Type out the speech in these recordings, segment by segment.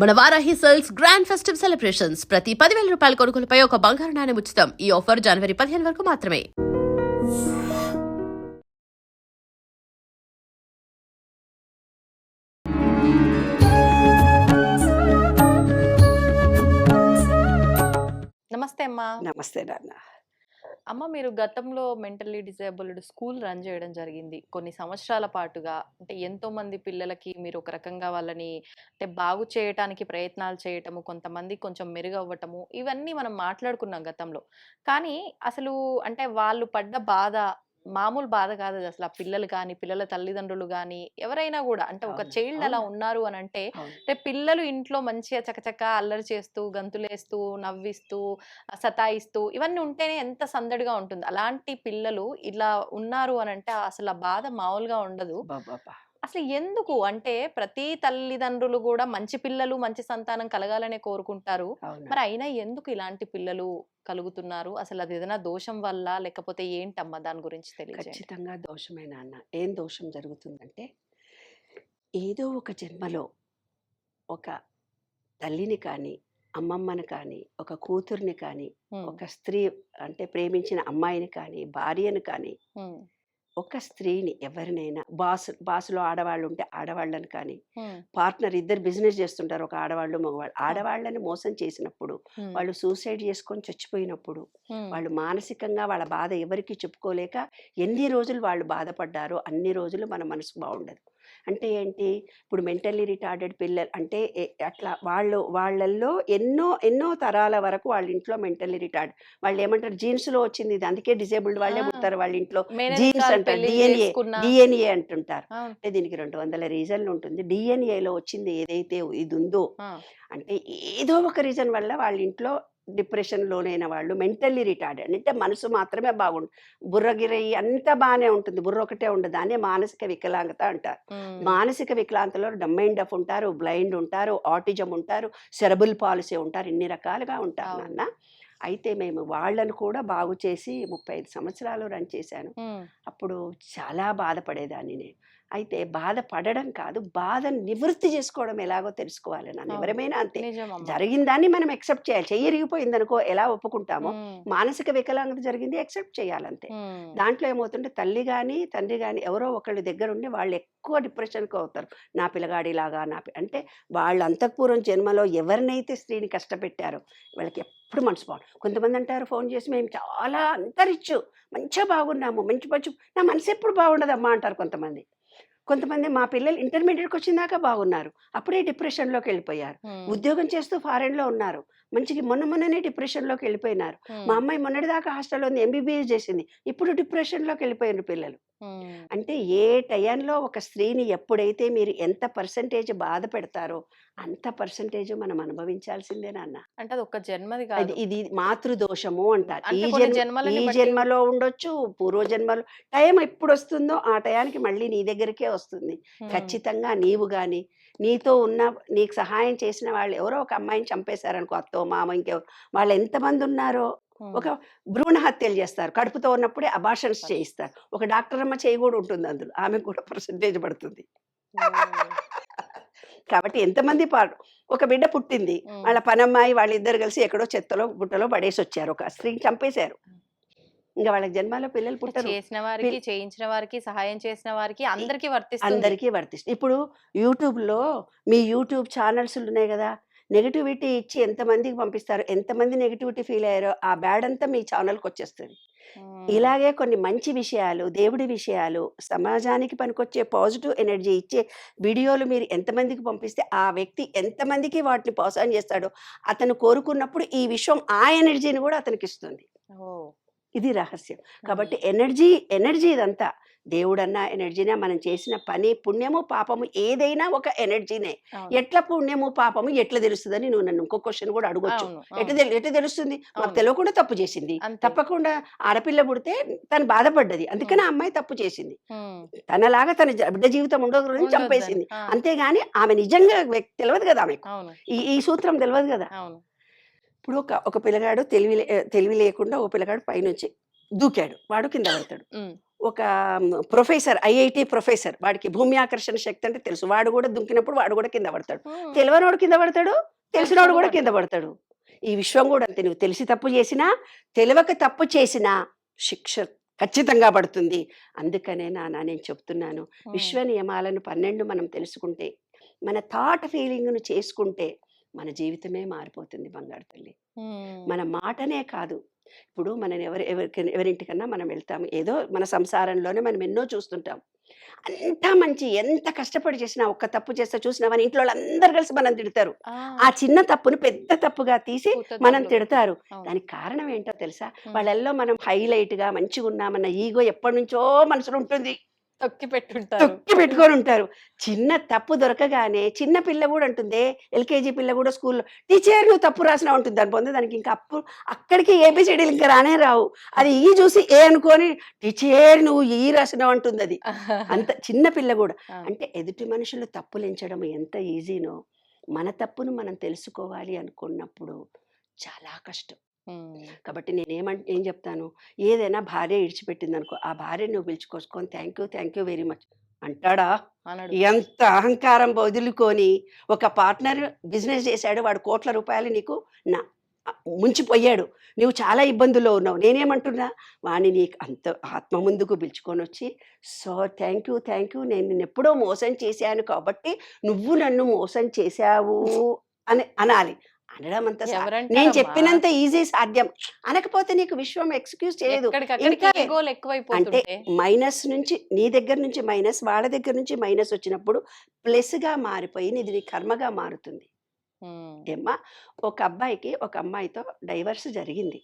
మన Varahi sales grand festive celebrations ప్రతి 10,000 రూపాయల కొనుగోలుపై ఒక బంగారు నాణెం ఉచితం. ఈ ఆఫర్ జనవరి 15 వరకు మాత్రమే. నమస్తే అమ్మా. నమస్తే నాన్న. అమ్మ, మీరు గతంలో మెంటల్లీ డిసేబుల్డ్ స్కూల్ రన్ చేయడం జరిగింది కొన్ని సంవత్సరాల పాటుగా. అంటే ఎంతో మంది పిల్లలకి మీరు ఒక రకంగా వాళ్ళని అంటే బాగు చేయటానికి ప్రయత్నాలు చేయటము, కొంతమంది కొంచెం మెరుగవ్వటము, ఇవన్నీ మనం మాట్లాడుకున్నాం గతంలో. కానీ అసలు అంటే వాళ్ళు పడ్డ బాధ మామూలు బాధ కాదు అది. అసలు ఆ పిల్లలు కానీ, పిల్లల తల్లిదండ్రులు కానీ, ఎవరైనా కూడా అంటే ఒక అవును. చైల్డ్ అలా అవును. ఉన్నారు అని అంటే అవును. అంటే పిల్లలు ఇంట్లో మంచిగా చకచకా అల్లరి చేస్తూ, గంతులేస్తూ, నవ్విస్తూ, సతాయిస్తూ ఇవన్నీ ఉంటేనే ఎంత సందడిగా ఉంటుంది. అలాంటి పిల్లలు ఇలా ఉన్నారు అని అంటే అసలు ఆ బాధ మామూలుగా ఉండదు. అబ్బబ్బబ్బా! అసలు ఎందుకు అంటే ప్రతి తల్లిదండ్రులు కూడా మంచి పిల్లలు, మంచి సంతానం కలగాలనే కోరుకుంటారు. అవునా! మరి అయినా ఎందుకు ఇలాంటి పిల్లలు కలుగుతున్నారు? అసలు అది ఏదైనా దోషం వల్ల లేకపోతే ఏంటమ్మా? దాని గురించి తెలియజేయండి. ఖచ్చితంగా దోషమే నాన్న. ఏం దోషం జరుగుతుందంటే, ఏదో ఒక జన్మలో ఒక తల్లిని కానీ, అమ్మమ్మని కానీ, ఒక కూతుర్ని కానీ, హ్మ్. ఒక స్త్రీ అంటే ప్రేమించిన అమ్మాయిని కానీ, భార్యను కానీ, హ్మ్. ఒక స్త్రీని ఎవరినైనా బాసులో ఆడవాళ్ళుంటే ఆడవాళ్ళని కానీ, హ్మ్. పార్ట్నర్ ఇద్దరు బిజినెస్ చేస్తుంటారు. ఒక ఆడవాళ్ళు, మగవాళ్ళు. హ్మ్. ఆడవాళ్ళని మోసం చేసినప్పుడు, హ్మ్. వాళ్ళు సూసైడ్ చేసుకొని చచ్చిపోయినప్పుడు, హ్మ్. వాళ్ళు మానసికంగా వాళ్ళ బాధ ఎవరికీ చెప్పుకోలేక ఎన్ని రోజులు వాళ్ళు బాధపడ్డారో అన్ని రోజులు మన మనసు బాగుండదు. అంటే ఏంటి, ఇప్పుడు మెంటల్లీ రిటార్డెడ్ పిల్లలు అంటే అట్లా వాళ్ళల్లో ఎన్నో ఎన్నో తరాల వరకు వాళ్ళ ఇంట్లో మెంటల్లీ రిటార్డ్, వాళ్ళు ఏమంటారు, జీన్స్లో వచ్చింది ఇది, అందుకే డిసేబుల్డ్ వాళ్ళే ఆ! పుడతారు వాళ్ళ ఇంట్లో. జీన్స్ మేనరికాలు అంటారు, పెళ్లిళ్ళు డిఎన్ఏ చేసుకున్నా. డిఎన్ఏ అంటుంటారు. అవును. అంటే దీనికి 200 రీజన్లు ఉంటుంది. డిఎన్ఏలో వచ్చింది ఏదైతే ఇది ఉందో, ఆ! అంటే ఏదో ఒక రీజన్ వల్ల వాళ్ళ ఇంట్లో డిప్రెషన్ లోనైన వాళ్ళు మెంటల్లీ రిటార్డెడ్, అంటే మనసు మాత్రమే బాగుండు, బుర్రగిరి అంతా బాగానే ఉంటుంది, బుర్ర ఒకటే ఉండదు. దాన్నే మానసిక వికలాంగత అంటారు. హ్మ్. మానసిక వికలాంతలో డమ్ అండ్ డఫ్ ఉంటారు, బ్లైండ్ ఉంటారు, ఆటిజం ఉంటారు, సెరబుల్ పాలసీ ఉంటారు, ఇన్ని రకాలుగా ఉంటారు అవును. నాన్న. అయితే మేము వాళ్ళను కూడా బాగు చేసి 35 సంవత్సరాలు రన్ చేశాను. హ్మ్. అప్పుడు చాలా బాధపడేదాన్ని నేను. అయితే బాధపడడం కాదు, బాధను నివృత్తి చేసుకోవడం ఎలాగో తెలుసుకోవాలి నాన్న. అవును. ఎవరమైనా అంతే. నిజమమ్మా. జరిగిన దాన్ని మనం యాక్సెప్ట్ చేయాలి. చెయ్యి ఇరిగిపోయిందనుకో ఎలా ఒప్పుకుంటామో, హ్మ్. మానసిక వికలాంగత జరిగింది యాక్సెప్ట్ చేయాలంతే. హ్మ్. దాంట్లో ఏమవుతుంటే తల్లి గాని, తండ్రి గాని ఎవరో ఒకళ్ళ దగ్గరుండి వాళ్ళు ఎక్కువ డిప్రెషన్‌కి అవుతారు. నా పిల్లగాడిలాగా అంటే వాళ్ళు అంతఃపూర్వం జన్మలో ఎవరినైతే స్త్రీని కష్టపెట్టారో వాళ్ళకి ఎప్పుడు మనసు బాగుండదు. కొంతమంది అంటారు ఫోన్ చేసి, మేము చాలా అంత రిచ్చు, మంచిగా బాగున్నాము, మంచి మంచి నా మనసు ఎప్పుడు బాగుండదమ్మా అంటారు కొంతమంది. కొంతమంది మా పిల్లలు ఇంటర్మీడియట్‌కి వచ్చిందాకా బాగున్నారు, అప్పుడే డిప్రెషన్‌లోకి వెళ్ళిపోయారు. హ్మ్. ఉద్యోగం చేస్తూ ఫారెన్‌లో ఉన్నారు, మంచిగా మొన్ననే డిప్రెషన్‌లోకి వెళ్ళిపోయినారు. మా హ్మ్. అమ్మాయి మొన్నటిదాకా హాస్టల్‌లో ఉంది, ఎంబీబీఎస్ చేసింది, ఇప్పుడు డిప్రెషన్‌లోకి వెళ్ళిపోయిన పిల్లలు. హ్మ్. అంటే ఏ టైంలో ఒక స్త్రీని ఎప్పుడైతే మీరు ఎంత పర్సెంటేజ్ బాధ పెడతారో అంత పర్సెంటేజ్ మనం అనుభవించాల్సిందే నాన్న. అంటే అది ఒక్క జన్మది ఇది కాదు. ఇది మాతృదోషము అంటారు. అంటే కొన్ని ఈ జన్మలని బట్టి. జన్మలో ఉండొచ్చు, పూర్వజన్మలో. టైం ఎప్పుడొస్తుందో ఆ టయానికి మళ్ళీ నీ దగ్గరికే వస్తుంది. హ్మ్. ఖచ్చితంగా నీవు గాని, నీతో ఉన్న నీకు సహాయం చేసిన వాళ్ళు ఎవరో ఒక అమ్మాయిని చంపేశారనుకో, అత్తో, మామ, ఇంకెవరో, వాళ్ళు ఎంతమందున్నారో. హ్మ్. ఒక భ్రూణ హత్యలు చేస్తారు. కడుపుతో ఉన్నప్పుడే అబార్షన్స్ చేయిస్తారు. ఒక డాక్టర్ అమ్మ చేయి గూడా ఉంటుంది అందులో. ఆమెకు కూడా పర్సెంటేజ్ పడుతుంది. ఓహ్! కాబట్టి ఎంతమంది ఒక బిడ్డ పుట్టింది. హ్మ్. వాళ్ళ పనమ్మాయి వాళ్ళిద్దరు కలిసి ఎక్కడో చెత్తలో, గుట్టలో పడేసొచ్చారు. ఒక స్త్రీని చంపేశారు. ఇంక వాళ్ళకి జన్మలో పిల్లలు అంటే పుట్టరు. చేసిన వారికి, పిల్ చేయించిన వారికి, సహాయం చేసిన వారికి ఇ అందరికీ వర్తిస్తుంది. అందరికీ వర్తిస్తుంది. ఇప్పుడు యూట్యూబ్‌లో మీ యూట్యూబ్ ఛానల్సులున్నాయి గదా! నెగటివిటీ ఇచ్చి ఎంతమందికి పంపిస్తారు, ఎంతమంది నెగటివిటీ ఫీల్ అయ్యారో ఆ బ్యాడ్ అంతా మీ ఛానల్‌కొచ్చేస్తది. హ్మ్. ఇలాగే కొన్ని మంచి విషయాలు, దేవుడి విషయాలు, సమాజానికి పనికొచ్చే పాజిటివ్ ఎనర్జీ ఇచ్చే వీడియోలు మీరు ఎంతమందికి పంపిస్తే, ఆ వ్యక్తి ఎంతమందికి వాటిని పాస్ ఆన్ చేస్తాడో, అతను కోరుకున్నప్పుడు ఈ విశ్వం ఆ ఎనర్జీని గూడా అతనికిస్తుంది. ఓహ్! ఇది రహస్యం. హ్మ్. కాబట్టి ఎనర్జీ ఇదంతా. దేవుడన్నా ఎనర్జీనే, మనం చేసిన పని, పుణ్యము, పాపము ఏదైనా ఒక ఎనర్జీనే. అవును. ఎట్లా పుణ్యము, పాపము ఎట్లా తెలుస్తదని నువ్వు నన్ను ఇంకో క్వెషన్ గూడా అడగొచ్చు. అవును. అవును. ఎట్లా తెలుస్తుంది? మాకు అవును. తెలవకుండా తప్పు చేసింది. అంతే. తప్పకుండా ఆడపిల్ల పుడితే తను బాధపడ్డది. హ్మ్. అందుకని ఆ అమ్మాయి తప్పు చేసింది. హ్మ్. తనలాగా తన బిడ్డ జీవితం ఉండకూడదని ఉండొద్దని. చంపేసింది. ఆ! అంతేగాని ఆమె నిజంగా తెలవదు గదా ఆమెకు. అవును. ఈ సూత్రం తెలవదు గదా! అవును. ఇప్పుడు ఒక పిల్లగాడు తెలివి లేకుండా ఒక పిల్లగాడు పైనుంచి దూకాడు. వాడు కింద పడతాడు. హ్మ్. ఒక ప్రొఫెసర్, ఐఐటి ప్రొఫెసర్, వాడికి భూమి ఆకర్షణ శక్తి అంటే తెలుసు, వాడు కూడా దుంకినప్పుడు వాడు కూడా కింద పడతాడు. తెలియనోడు కింద పడతాడు, తెలిసినోడు కూడా కింద పడతాడు. ఈ విశ్వం కూడా అంతే, నువ్వు తెలిసి తప్పు చేసినా తెలియక తప్పు చేసినా శిక్ష ఖచ్చితంగా పడుతుంది. అందుకనే నేను చెప్తున్నాను, విశ్వ నియమాలను 12 మనం తెలుసుకుంటే, మన థాట్ ఫీలింగ్ను చేసుకుంటే మన జీవితమే మారిపోతుంది బంగారు తల్లి. మన మాటనే కాదు, ఇప్పుడు మనం ఎవరింటికన్నా మనం వెళ్తాము, ఏదో మన సంసారంలోనే మనం ఎన్నో చూస్తుంటాం. అంతా మంచి, ఎంత కష్టపడి చేసినా ఒక్క తప్పు చేస్తే చూసినామని ఇంట్లో అందరు కలిసి మనం తిడతారు. ఆ చిన్న తప్పును పెద్ద తప్పుగా తీసి మనం తిడతారు. దానికి కారణం ఏంటో తెలుసా? వాళ్ళల్లో మనం హైలైట్ గా మంచిగా ఉన్నామన్న ఈగో ఎప్పటి నుంచో మనసులో ఉంటుంది, తొక్కి పెట్టుకొని ఉంటారు. చిన్న తప్పు దొరకగానే చిన్న పిల్ల కూడా అంటుంది, ఎల్కేజీ పిల్ల కూడా స్కూల్లో, టీచర్ నువ్వు తప్పు రాసినా ఉంటుంది. దాని పొందే దానికి ఇంకా అక్కడికి ఏబిసిడీలు ఇంకా రానే రావు. అది ఈ చూసి ఏ అనుకొని టీచర్ నువ్వు ఈ రాసినావు అంటుంది. అది అంత చిన్న పిల్ల కూడా. అంటే ఎదుటి మనుషులు తప్పులు ఎంచడం ఎంత ఈజీనో, మన తప్పును మనం తెలుసుకోవాలి అనుకున్నప్పుడు చాలా కష్టం. కాబట్టి ఏం చెప్తాను, ఏదైనా భార్య ఇడిచిపెట్టింది అనుకో, ఆ భార్య నువ్వు పిలుచుకోసుకొని థ్యాంక్ యూ వెరీ మచ్ అంటాడా? ఎంత అహంకారం వదులుకొని, ఒక పార్ట్నర్ బిజినెస్ చేశాడు, వాడు కోట్ల రూపాయలు నీకు ముంచిపోయాడు, నువ్వు చాలా ఇబ్బందుల్లో ఉన్నావు, నేనేమంటున్నా, వాడిని నీకు అంత ఆత్మ ముందుకు పిలుచుకొని వచ్చి, సో థ్యాంక్ యూ, నేను నిన్ను ఎప్పుడో మోసం చేశాను కాబట్టి నువ్వు నన్ను మోసం చేశావు అని అనాలి. అనడం అంత నేను చెప్పినంత ఈజీ సాధ్యం. అనకపోతే నీకు విశ్వం ఎక్స్క్యూజ్ చేయదు. అంటే మైనస్ నుంచి నీ దగ్గర నుంచి మైనస్, వాళ్ళ దగ్గర నుంచి మైనస్ వచ్చినప్పుడు ప్లస్ గా మారిపోయి ఇది నీ కర్మగా మారుతుంది. ఏమ్మా, ఒక అబ్బాయికి ఒక అమ్మాయితో డైవర్స్ జరిగింది,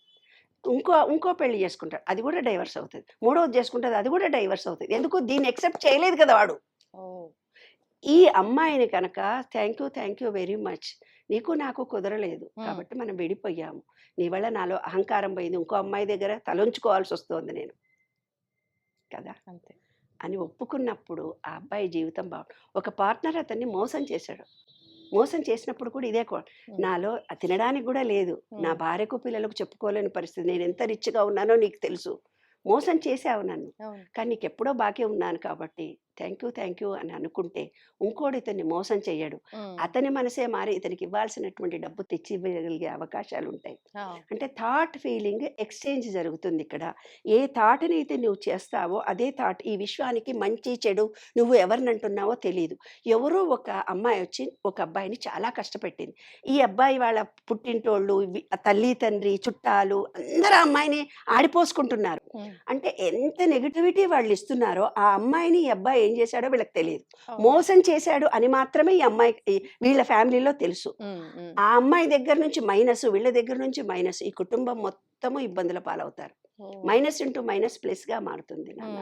ఇంకో పెళ్లి చేసుకుంటాడు, అది కూడా డైవర్స్ అవుతుంది. మూడవది చేసుకుంటుంది, అది కూడా డైవర్స్ అవుతుంది. ఎందుకు? దీన్ని ఎక్సెప్ట్ చేయలేదు కదా వాడు. ఈ అమ్మాయిని కనుక థ్యాంక్ యూ వెరీ మచ్, నీకు నాకు కుదరలేదు కాబట్టి మనం విడిపోయాము, నీ వల్ల నాలో అహంకారం పోయింది, ఇంకో అమ్మాయి దగ్గర తలంచుకోవాల్సి వస్తుంది నేను కదా అంతే అని ఒప్పుకున్నప్పుడు ఆ అబ్బాయి జీవితం ఒక పార్ట్నర్ అతన్ని మోసం చేసినప్పుడు కూడా ఇదే నాలో తినడానికి కూడా లేదు, నా భార్యకు పిల్లలకు చెప్పుకోలేని పరిస్థితి, నేను ఎంత రిచ్గా ఉన్నానో నీకు తెలుసు, మోసం చేసావు నన్ను, కానీ నీకు ఎప్పుడో బాకీ ఉన్నాను కాబట్టి థ్యాంక్ యూ అని అనుకుంటే ఇంకోటి ఇతన్ని మోసం చెయ్యడు. అతని మనసే మారి ఇతనికి ఇవ్వాల్సినటువంటి డబ్బు తెచ్చి ఇవ్వగలిగే అవకాశాలు ఉంటాయి. అంటే థాట్ ఫీలింగ్ ఎక్స్చేంజ్ జరుగుతుంది ఇక్కడ. ఏ థాట్ని అయితే నువ్వు చేస్తావో అదే థాట్ ఈ విశ్వానికి మంచి చెడు నువ్వు ఎవరిని అంటున్నావో తెలియదు. ఎవరో ఒక అమ్మాయి వచ్చి ఒక అబ్బాయిని చాలా కష్టపెట్టింది. ఈ అబ్బాయి వాళ్ళ పుట్టింటోళ్ళు, తల్లి తండ్రి, చుట్టాలు అందరూ అమ్మాయిని ఆడిపోసుకుంటున్నారు. అంటే ఎంత నెగిటివిటీ వాళ్ళు ఇస్తున్నారో ఆ అమ్మాయిని ఈ అబ్బాయి ఏం చేశాడో వీళ్ళకి తెలియదు. మోసం చేశాడు అని మాత్రమే ఈ అమ్మాయి వీళ్ళ ఫ్యామిలీలో తెలుసు. ఆ అమ్మాయి దగ్గర నుంచి మైనస్, వీళ్ళ దగ్గర నుంచి మైనస్, ఈ కుటుంబం మొత్తము ఇబ్బందుల పాలవుతారు. మైనస్ ఇంటూ మైనస్ ప్లస్ గా మారుతుంది నాన్న.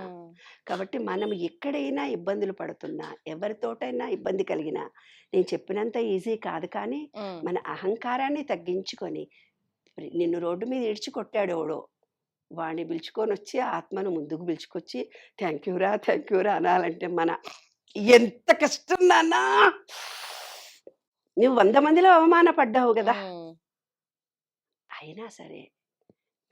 కాబట్టి మనం ఎక్కడైనా ఇబ్బందులు పడుతున్నా, ఎవరితోటైనా ఇబ్బంది కలిగినా, నేను చెప్పినంత ఈజీ కాదు, కానీ మన అహంకారాన్ని తగ్గించుకొని, నిన్ను రోడ్డు మీద ఇడిచి కొట్టాడోడో వాడిని పిలుచుకొని వచ్చి ఆత్మను ముందుకు పిలుచుకొచ్చి థ్యాంక్ యూరా అనాలంటే మన ఎంత కష్టం నాన్నా. నువ్వు 100 మందిలో అవమానపడ్డావు కదా, అయినా సరే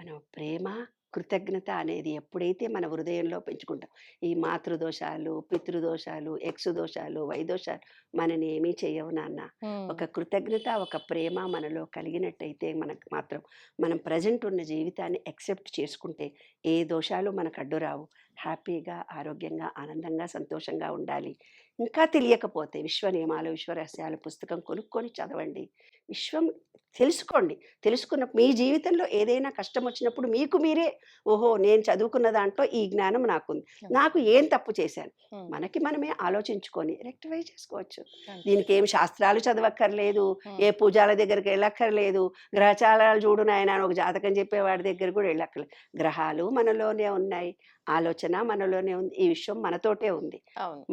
మనం ప్రేమ కృతజ్ఞత అనేది ఎప్పుడైతే మన హృదయంలో పెంచుకుంటాం, ఈ మాతృదోషాలు, పితృదోషాలు, ఎక్స్ దోషాలు, వైదోషాలు మనని ఏమీ చేయవు నాన్న. ఒక కృతజ్ఞత, ఒక ప్రేమ మనలో కలిగినట్టయితే మనకు మాత్రం మనం ప్రజెంట్ ఉన్న జీవితాన్ని యాక్సెప్ట్ చేసుకుంటే ఏ దోషాలు మనకు అడ్డు రావు. హ్యాపీగా, ఆరోగ్యంగా, ఆనందంగా, సంతోషంగా ఉండాలి. ఇంకా తెలియకపోతే విశ్వ నియమాలు, విశ్వరహస్యాలు పుస్తకం కొనుక్కొని చదవండి. విశ్వం తెలుసుకోండి. తెలుసుకున్న మీ జీవితంలో ఏదైనా కష్టం వచ్చినప్పుడు మీకు మీరే, ఓహో నేను చదువుకున్న దాంట్లో ఈ జ్ఞానం నాకుంది, నాకు ఏం తప్పు చేశాను, మనకి మనమే ఆలోచించుకొని రెక్టిఫై చేసుకోవచ్చు. దీనికి ఏం శాస్త్రాలు చదవక్కర్లేదు, ఏ పూజాల దగ్గరికి వెళ్ళక్కర్లేదు, గ్రహచారాలు చూడు నాయన ఒక జాతకం చెప్పేవాడి దగ్గర కూడా వెళ్ళక్కర్లేదు. గ్రహాలు మనలోనే ఉన్నాయి, ఆలోచన మనలోనే ఉంది, ఈ విశ్వం మనతోటే ఉంది.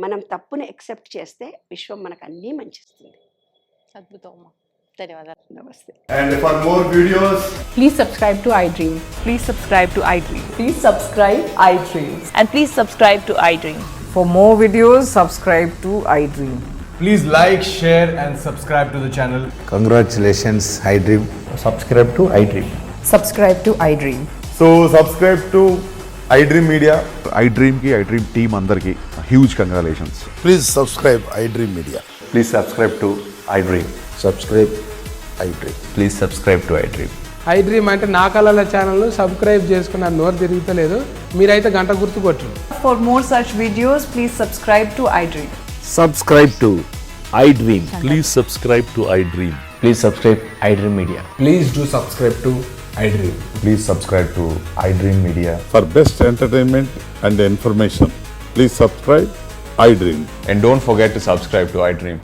మనం తప్పుని యాక్సెప్ట్ చేస్తే విశ్వం మనకు అన్నీ మంచిస్తుంది. అద్భుతం. ధన్యవాదాలు. నమస్తే. And for more videos, Please subscribe to iDream. Please subscribe to iDream. Please subscribe iDream. And please subscribe to iDream. For more videos, subscribe to iDream. please like, share and subscribe to the channel. Congratulations, iDream. Subscribe to iDream. Subscribe to iDream. So subscribe to iDream Media. iDream team అందరికి huge congratulations. Please subscribe iDream Media. Please subscribe to iDream. Subscribe iDream. Please subscribe to iDream. iDream అంటే నా కళల ఛానల్ను subscribe చేసుకున్న నోరు తిరుగుతలేదు, మీరైతే గంట గుర్తు కొట్టండి. For more such videos, please subscribe to iDream. Subscribe to iDream. Please subscribe to iDream. Please subscribe iDream Media. Please do subscribe to iDream. Please subscribe to iDream Media. For best entertainment and information, please subscribe iDream. And don't forget to subscribe to iDream.